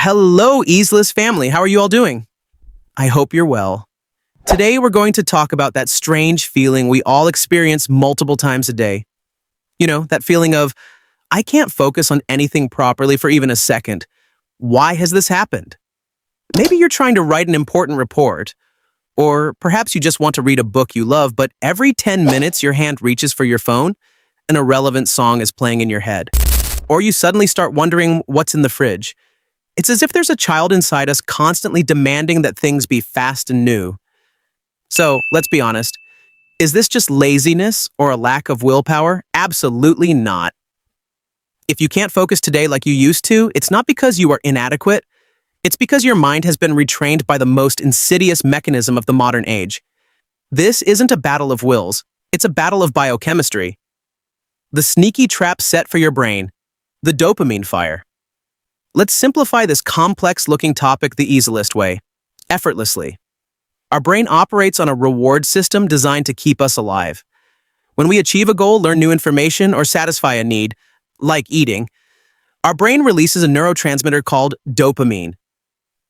Hello, Easelist family. How are you all doing? I hope you're well. Today, we're going to talk about that strange feeling we all experience multiple times a day. You know, that feeling of, I can't focus on anything properly for even a second. Why has this happened? Maybe you're trying to write an important report, or perhaps you just want to read a book you love, but every 10 minutes your hand reaches for your phone, an irrelevant song is playing in your head. Or you suddenly start wondering what's in the fridge. It's as if there's a child inside us constantly demanding that things be fast and new. So, let's be honest. Is this just laziness or a lack of willpower? Absolutely not. If you can't focus today like you used to, it's not because you are inadequate. It's because your mind has been retrained by the most insidious mechanism of the modern age. This isn't a battle of wills. It's a battle of biochemistry. The sneaky trap set for your brain. The dopamine fire. Let's simplify this complex-looking topic the Easelist way, effortlessly. Our brain operates on a reward system designed to keep us alive. When we achieve a goal, learn new information, or satisfy a need, like eating, our brain releases a neurotransmitter called dopamine.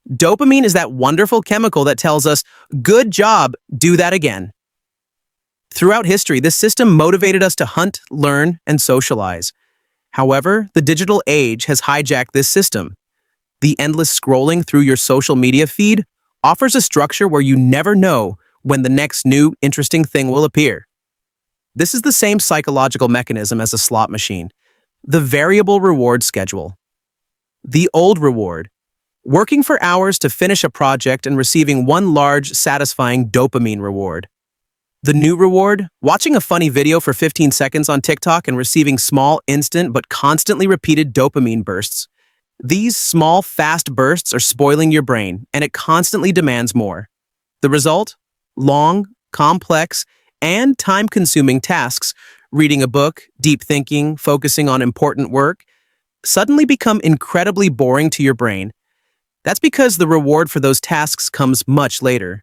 Dopamine is that wonderful chemical that tells us, good job, do that again. Throughout history, this system motivated us to hunt, learn, and socialize. However, the digital age has hijacked this system. The endless scrolling through your social media feed offers a structure where you never know when the next new, interesting thing will appear. This is the same psychological mechanism as a slot machine, the variable reward schedule. The old reward, working for hours to finish a project and receiving one large, satisfying dopamine reward. The new reward, watching a funny video for 15 seconds on TikTok and receiving small, instant, but constantly repeated dopamine bursts. These small, fast bursts are spoiling your brain, and it constantly demands more. The result? Long, complex, and time-consuming tasks, reading a book, deep thinking, focusing on important work, suddenly become incredibly boring to your brain. That's because the reward for those tasks comes much later.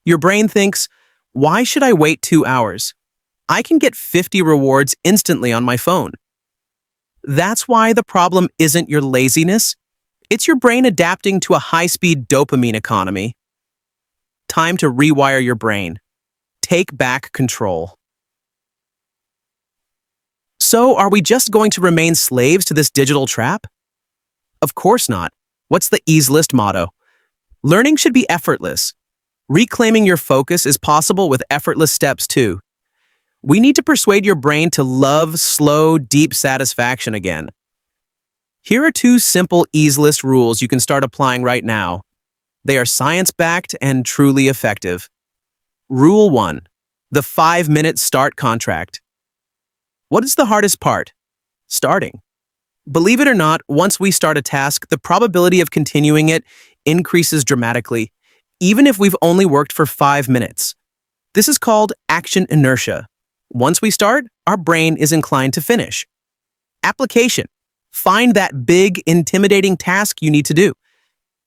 Your brain thinks, why should I wait 2 hours? I can get 50 rewards instantly on my phone. That's why the problem isn't your laziness. It's your brain adapting to a high-speed dopamine economy. Time to rewire your brain. Take back control. So, are we just going to remain slaves to this digital trap? Of course not. What's the Easelist motto? Learning should be effortless. Reclaiming your focus is possible with effortless steps too. We need to persuade your brain to love slow, deep satisfaction again. Here are 2 simple Easelist rules you can start applying right now. They are science-backed and truly effective. Rule 1. The 5-minute start contract. What is the hardest part? Starting. Believe it or not, once we start a task, the probability of continuing it increases dramatically, even if we've only worked for 5 minutes. This is called action inertia. Once we start, our brain is inclined to finish. Application. Find that big, intimidating task you need to do.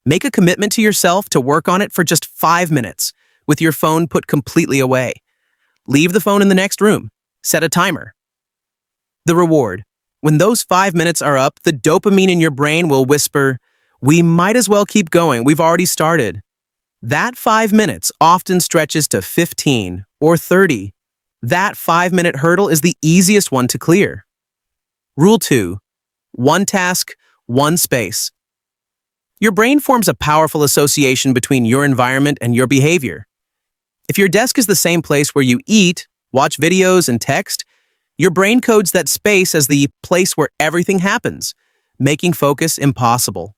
Make a commitment to yourself to work on it for just 5 minutes, with your phone put completely away. Leave the phone in the next room. Set a timer. The reward. When those 5 minutes are up, the dopamine in your brain will whisper, we might as well keep going, we've already started. That 5 minutes often stretches to 15 or 30. That 5-minute hurdle is the easiest one to clear. Rule 2. One task, one space. Your brain forms a powerful association between your environment and your behavior. If your desk is the same place where you eat, watch videos, and text, your brain codes that space as the place where everything happens, making focus impossible.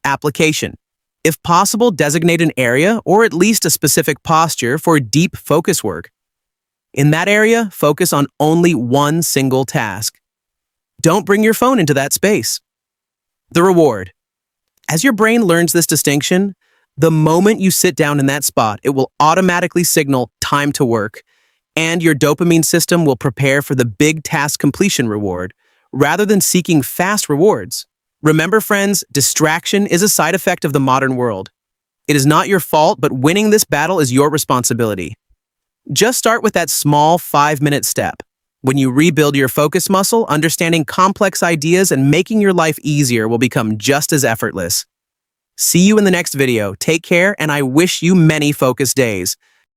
Application. If possible, designate an area or at least a specific posture for deep focus work. In that area, focus on only one single task. Don't bring your phone into that space. The reward. As your brain learns this distinction, the moment you sit down in that spot, it will automatically signal time to work, and your dopamine system will prepare for the big task completion reward, rather than seeking fast rewards. Remember, friends, distraction is a side effect of the modern world. It is not your fault, but winning this battle is your responsibility. Just start with that small 5-minute step. When you rebuild your focus muscle, understanding complex ideas and making your life easier will become just as effortless. See you in the next video. Take care, and I wish you many focused days.